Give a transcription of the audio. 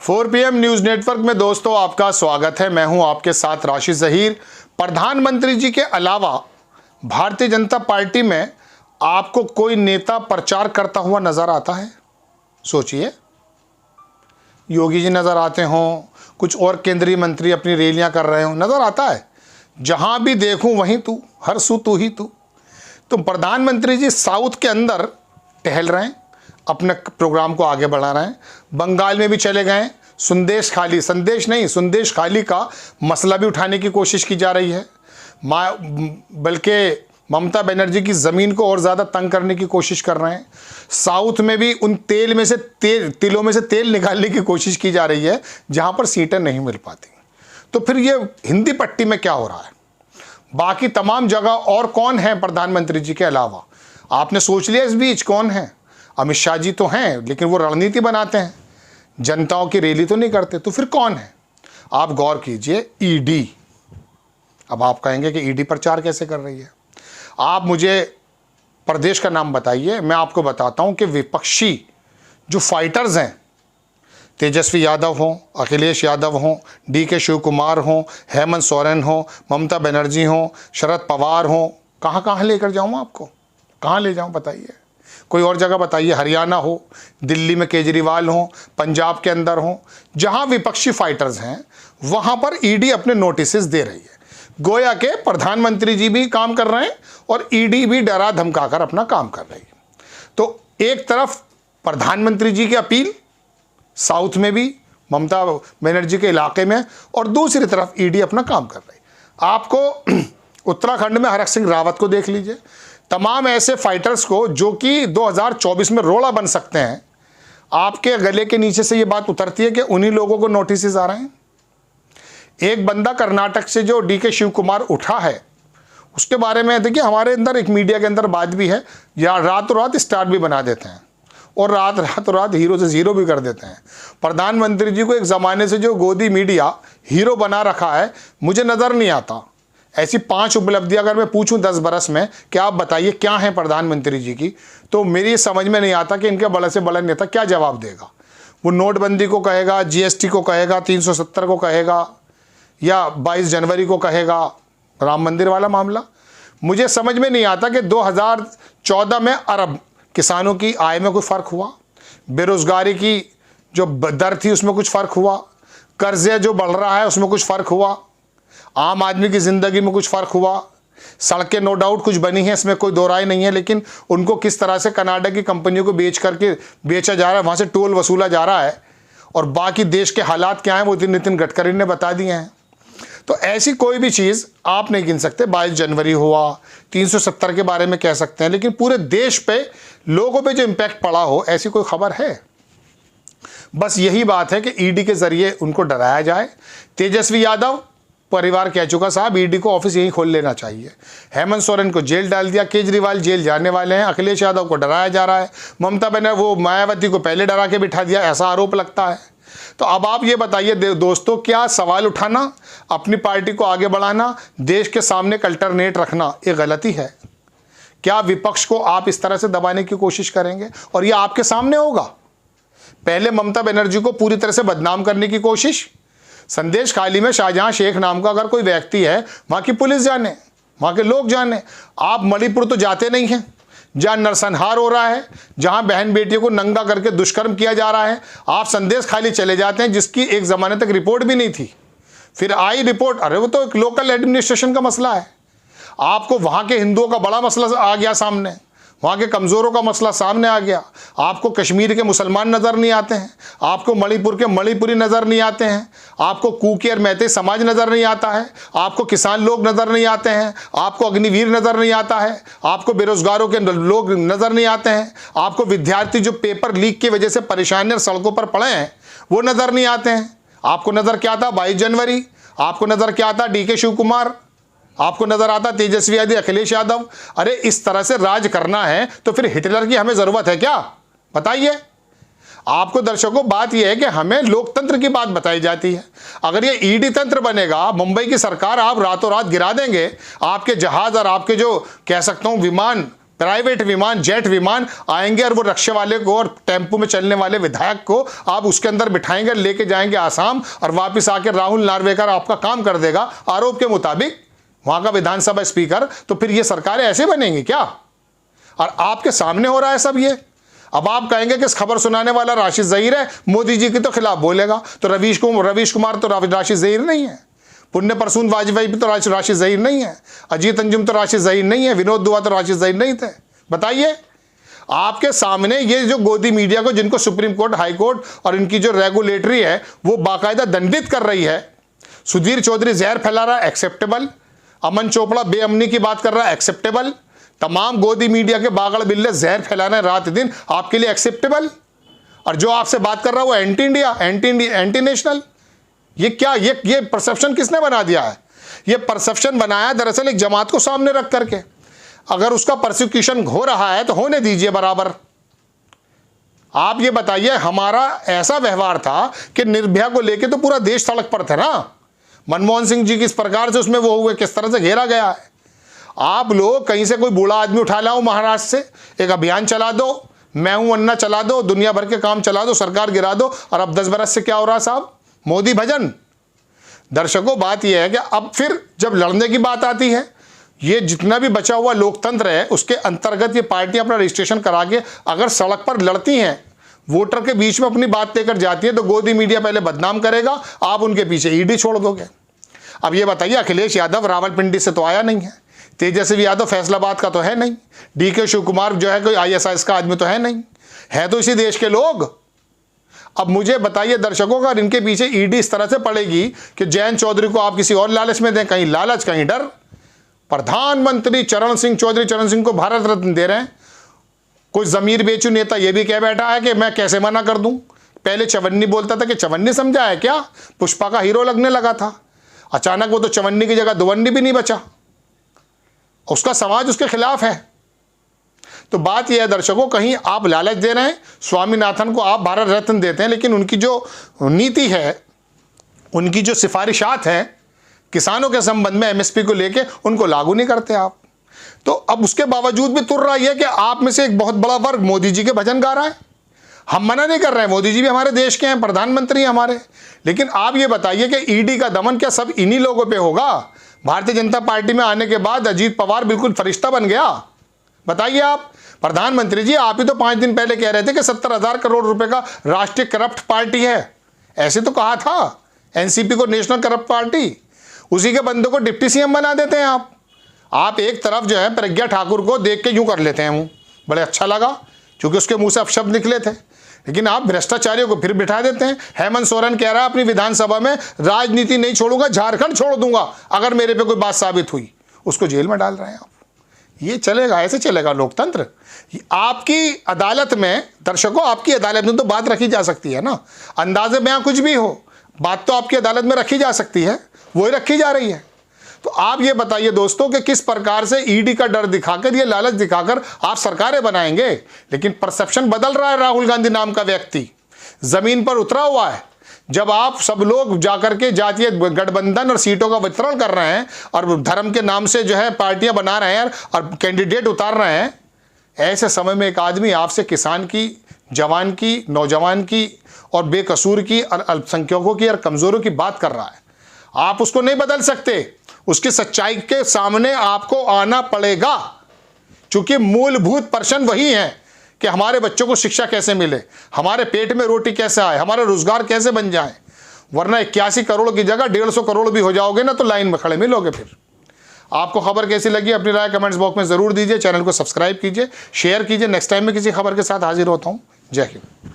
4 PM news network में दोस्तों आपका स्वागत है। मैं हूं आपके साथ राशिद ज़हीर। प्रधानमंत्री जी के अलावा भारतीय जनता पार्टी में आपको कोई नेता प्रचार करता हुआ नजर आता है? सोचिए, योगी जी नजर आते हों, कुछ और केंद्रीय मंत्री अपनी रैलियां कर रहे हों, नजर आता है। जहां भी देखूं वहीं तू, हर सू तू ही तू। तो प्रधानमंत्री जी साउथ के अंदर टहल रहे हैं, अपने प्रोग्राम को आगे बढ़ा रहे हैं। बंगाल में भी चले गए, संदेश खाली का मसला भी उठाने की कोशिश की जा रही है। बल्कि ममता बनर्जी की ज़मीन को और ज़्यादा तंग करने की कोशिश कर रहे हैं। साउथ में भी उन तिलों में से तेल निकालने की कोशिश की जा रही है जहां पर सीटें नहीं मिल पाती। तो फिर ये हिंदी पट्टी में क्या हो रहा है? बाकी तमाम जगह और कौन है प्रधानमंत्री जी के अलावा? आपने सोच लिया इस बीच कौन है? अमित शाह जी तो हैं, लेकिन वो रणनीति बनाते हैं, जनताओं की रैली तो नहीं करते। तो फिर कौन है? आप गौर कीजिए, ईडी। अब आप कहेंगे कि ईडी प्रचार कैसे कर रही है? आप मुझे प्रदेश का नाम बताइए, मैं आपको बताता हूं कि विपक्षी जो फाइटर्स हैं, तेजस्वी यादव हों, अखिलेश यादव हों, DK शिव कुमार हों, हेमंत सोरेन हों, ममता बनर्जी हों, शरद पवार हों, कहाँ कहाँ लेकर जाऊँ आपको? कहाँ ले जाऊँ बताइए? कोई और जगह बताइए, हरियाणा हो, दिल्ली में केजरीवाल हो, पंजाब के अंदर हो, जहां विपक्षी फाइटर्स हैं वहां पर ईडी अपने नोटिसेस दे रही है। गोया के प्रधानमंत्री जी भी काम कर रहे हैं और ईडी भी डरा धमकाकर अपना काम कर रही है। तो एक तरफ प्रधानमंत्री जी की अपील साउथ में भी, ममता बनर्जी के इलाके में, और दूसरी तरफ ईडी अपना काम कर रही है। आपको उत्तराखंड में हरक सिंह रावत को देख लीजिए, तमाम ऐसे फाइटर्स को जो कि 2024 में रोड़ा बन सकते हैं। आपके गले के नीचे से ये बात उतरती है कि उन्हीं लोगों को नोटिस आ रहे हैं। एक बंदा कर्नाटक से जो DK शिव कुमार उठा है, उसके बारे में देखिए, हमारे अंदर एक मीडिया के अंदर बात भी है, या रातों रात स्टार भी बना देते हैं और रातों रात हीरो से जीरो भी कर देते हैं। प्रधानमंत्री जी को एक ज़माने से जो गोदी मीडिया हीरो बना रखा है, मुझे नज़र नहीं आता। ऐसी 5 उपलब्धियां अगर मैं पूछूं 10 बरस में कि आप बताइए क्या है प्रधानमंत्री जी की, तो मेरी समझ में नहीं आता कि इनके बड़े से बड़ा नेता क्या जवाब देगा। वो नोटबंदी को कहेगा, GST को कहेगा, 370 को कहेगा, या 22 जनवरी को कहेगा, राम मंदिर वाला मामला। मुझे समझ में नहीं आता कि 2014 में अरब किसानों की आय में कोई फ़र्क हुआ, बेरोज़गारी की जो दर थी उसमें कुछ फ़र्क हुआ, कर्जे जो बढ़ रहा है उसमें कुछ फ़र्क हुआ, आम आदमी की ज़िंदगी में कुछ फ़र्क हुआ। सड़कें नो डाउट कुछ बनी हैं, इसमें कोई दो राय नहीं है, लेकिन उनको किस तरह से कनाडा की कंपनियों को बेचा जा रहा है, वहाँ से टोल वसूला जा रहा है, और बाकी देश के हालात क्या हैं वो नितिन गडकरी ने बता दिए हैं। तो ऐसी कोई भी चीज़ आप नहीं गिन सकते। 22 जनवरी हुआ, 370 के बारे में कह सकते हैं, लेकिन पूरे देश पे, लोगों पे जो इम्पैक्ट पड़ा हो, ऐसी कोई खबर है? बस यही बात है कि ईडी के ज़रिए उनको डराया जाए। तेजस्वी यादव परिवार कह चुका, साहब ईडी को ऑफिस यहीं खोल लेना चाहिए। हेमंत सोरेन को जेल डाल दिया, केजरीवाल जेल जाने वाले हैं, अखिलेश यादव को डराया जा रहा है, ममता बनर्जी वो मायावती को पहले डरा के बिठा दिया, ऐसा आरोप लगता है। तो अब आप ये बताइए दोस्तों, क्या सवाल उठाना, अपनी पार्टी को आगे बढ़ाना, देश के सामने एक अल्टरनेट रखना, ये गलती है? क्या विपक्ष को आप इस तरह से दबाने की कोशिश करेंगे? और ये आपके सामने होगा। पहले ममता बनर्जी को पूरी तरह से बदनाम करने की कोशिश, संदेश खाली में शाहजहां शेख नाम का अगर कोई व्यक्ति है, वहाँ की पुलिस जाने, वहाँ के लोग जाने। आप मणिपुर तो जाते नहीं हैं, जहाँ नरसंहार हो रहा है, जहाँ बहन बेटियों को नंगा करके दुष्कर्म किया जा रहा है। आप संदेश खाली चले जाते हैं, जिसकी एक ज़माने तक रिपोर्ट भी नहीं थी, फिर आई रिपोर्ट, अरे वो तो एक लोकल एडमिनिस्ट्रेशन का मसला है। आपको वहाँ के हिंदुओं का बड़ा मसला आ गया सामने, वहाँ के कमज़ोरों का मसला सामने आ गया। आपको कश्मीर के मुसलमान नज़र नहीं आते हैं, आपको मणिपुर के मणिपुरी नज़र नहीं आते हैं, आपको कुकी और मैते समाज नज़र नहीं आता है, आपको किसान लोग नज़र नहीं आते हैं, आपको अग्निवीर नज़र नहीं आता है, आपको बेरोज़गारों के लोग नज़र नहीं आते हैं, आपको विद्यार्थी जो पेपर लीक की वजह से परेशानी और सड़कों पर पड़े हैं वो नज़र नहीं आते हैं। आपको नज़र क्या आता 22 जनवरी, आपको नज़र क्या आता DK शिव कुमार, आपको नजर आता तेजस्वी यादव, अखिलेश यादव। अरे इस तरह से राज करना है तो फिर हिटलर की हमें जरूरत है क्या? बताइए। आपको दर्शकों, बात यह है कि हमें लोकतंत्र की बात बताई जाती है। अगर ये ईडी तंत्र बनेगा, मुंबई की सरकार आप रातों रात गिरा देंगे, आपके जहाज और आपके जो कह सकता हूं विमान प्राइवेट विमान, जेट विमान आएंगे और वो रिक्शे वाले को और टेम्पो में चलने वाले विधायक को आप उसके अंदर बिठाएंगे, लेके जाएंगे आसाम और वापस आके राहुल नार्वेकर आपका काम कर देगा आरोप के मुताबिक, वहां का विधानसभा स्पीकर। तो फिर ये सरकारें ऐसे बनेंगी क्या? और आपके सामने हो रहा है सब ये। अब आप कहेंगे कि खबर सुनाने वाला राशिद ज़हीर है, मोदी जी के तो खिलाफ बोलेगा। तो रवीश कुमार तो राशिद ज़हीर नहीं है, पुण्य प्रसून वाजपेयी भी तो राशिद ज़हीर नहीं है, अजीत अंजुम तो राशिद ज़हीर नहीं है, विनोद दुआ तो राशिद ज़हीर नहीं थे। बताइए, आपके सामने ये जो गोदी मीडिया को, जिनको सुप्रीम कोर्ट, हाई कोर्ट और इनकी जो रेगुलेटरी है वो बाकायदा दंडित कर रही है। सुधीर चौधरी जहर फैला रहा है, एक्सेप्टेबल। अमन चोपड़ा बेअमनी की बात कर रहा है, एक्सेप्टेबल। तमाम गोदी मीडिया के बागड़ बिल्ले जहर फैला रहे हैं रात दिन, आपके लिए एक्सेप्टेबल। और जो आपसे बात कर रहा है वो एंटी इंडिया, एंटी नेशनल। ये क्या, ये परसेप्शन किसने बना दिया है? ये परसेप्शन बनाया दरअसल एक जमात को सामने रख करके। अगर उसका प्रोसिक्यूशन हो रहा है तो होने दीजिए बराबर। आप ये बताइए, हमारा ऐसा व्यवहार था कि निर्भया को लेके तो पूरा देश सड़क पर था ना। मनमोहन सिंह जी किस प्रकार से उसमें वो हुए, किस तरह से घेरा गया है। आप लोग कहीं से कोई बूढ़ा आदमी उठा लाओ महाराष्ट्र से, एक अभियान चला दो, मैं हूं अन्ना चला दो, दुनिया भर के काम चला दो, सरकार गिरा दो। और अब 10 बरस से क्या हो रहा साहब? मोदी भजन। दर्शकों, बात यह है कि अब फिर जब लड़ने की बात आती है, ये जितना भी बचा हुआ लोकतंत्र है उसके अंतर्गत ये पार्टियां अपना रजिस्ट्रेशन करा के अगर सड़क पर लड़ती हैं, वोटर के बीच में अपनी बात लेकर जाती है, तो गोदी मीडिया पहले बदनाम करेगा, आप उनके पीछे ईडी छोड़ दोगे। अब ये बताइए, अखिलेश यादव रावलपिंडी से तो आया नहीं है, तेजस्वी यादव फैसलाबाद का तो है नहीं, डीके शिव कुमार जो है कोई ISIS का आदमी तो है नहीं, है तो इसी देश के लोग। अब मुझे बताइए दर्शकों, अगर इनके पीछे ईडी इस तरह से पड़ेगी कि जयंत चौधरी को आप किसी और लालच में दें, कहीं लालच कहीं डर। प्रधानमंत्री चरण सिंह को भारत रत्न दे रहे हैं, कोई जमीर बेचू नेता ये भी कह बैठा है कि मैं कैसे मना कर दूं। पहले चवन्नी बोलता था कि चवन्नी समझा है क्या, पुष्पा का हीरो लगने लगा था। अचानक वो तो चवन्नी की जगह दुवन्नी भी नहीं बचा, उसका समाज उसके खिलाफ है। तो बात यह है दर्शकों, कहीं आप लालच दे रहे हैं, स्वामीनाथन को आप भारत रत्न देते हैं, लेकिन उनकी जो नीति है, उनकी जो सिफारिशात हैं किसानों के संबंध में MSP को लेके, उनको लागू नहीं करते आप। तो अब उसके बावजूद भी तुर रहा है कि आप में से एक बहुत बड़ा वर्ग मोदी जी के भजन गा रहा है। हम मना नहीं कर रहे हैं, मोदी जी भी हमारे देश के हैं, प्रधानमंत्री हैं हमारे, लेकिन आप ये बताइए कि ईडी का दमन क्या सब इन्हीं लोगों पे होगा? भारतीय जनता पार्टी में आने के बाद अजीत पवार बिल्कुल फरिश्ता बन गया। बताइए आप, प्रधानमंत्री जी आप ही तो 5 दिन पहले कह रहे थे कि 70,000 करोड़ रुपए का राष्ट्रीय करप्ट पार्टी है, ऐसे तो कहा था। NCP को नेशनल करप्ट पार्टी, उसी के बंदे को डिप्टी CM बना देते हैं आप एक तरफ जो है प्रज्ञा ठाकुर को देख के यूं कर लेते हैं, बड़े अच्छा लगा क्योंकि उसके मुंह से अपशब्द निकले थे, लेकिन आप भ्रष्टाचारियों को फिर बिठा देते हैं। हेमंत सोरेन कह रहा है अपनी विधानसभा में, राजनीति नहीं छोड़ूंगा, झारखंड छोड़ दूंगा अगर मेरे पे कोई बात साबित हुई। उसको जेल में डाल रहे हैं आप। ये चलेगा? ऐसे चलेगा लोकतंत्र? आपकी अदालत में दर्शकों, आपकी अदालत में तो बात रखी जा सकती है ना, अंदाजे में कुछ भी हो, बात तो आपकी अदालत में रखी जा सकती है, वही रखी जा रही है। तो आप ये बताइए दोस्तों कि किस प्रकार से ईडी का डर दिखाकर, ये लालच दिखाकर आप सरकारें बनाएंगे। लेकिन परसेप्शन बदल रहा है। राहुल गांधी नाम का व्यक्ति जमीन पर उतरा हुआ है। जब आप सब लोग जाकर के जातीय गठबंधन और सीटों का वितरण कर रहे हैं और धर्म के नाम से जो है पार्टियां बना रहे हैं और कैंडिडेट उतार रहे हैं, ऐसे समय में एक आदमी आपसे किसान की, जवान की, नौजवान की और बेकसूर की और अल्पसंख्यकों की और कमजोरों की बात कर रहा है, आप उसको नहीं बदल सकते। उसकी सच्चाई के सामने आपको आना पड़ेगा, क्योंकि मूलभूत प्रश्न वही है कि हमारे बच्चों को शिक्षा कैसे मिले, हमारे पेट में रोटी कैसे आए, हमारा रोजगार कैसे बन जाए। वरना 81 करोड़ की जगह 150 करोड़ भी हो जाओगे ना तो लाइन में खड़े मिलोगे। फिर आपको खबर कैसी लगी अपनी राय कमेंट्स बॉक्स में जरूर दीजिए। चैनल को सब्सक्राइब कीजिए, शेयर कीजिए। नेक्स्ट टाइम में किसी खबर के साथ हाजिर होता हूं। जय हिंद।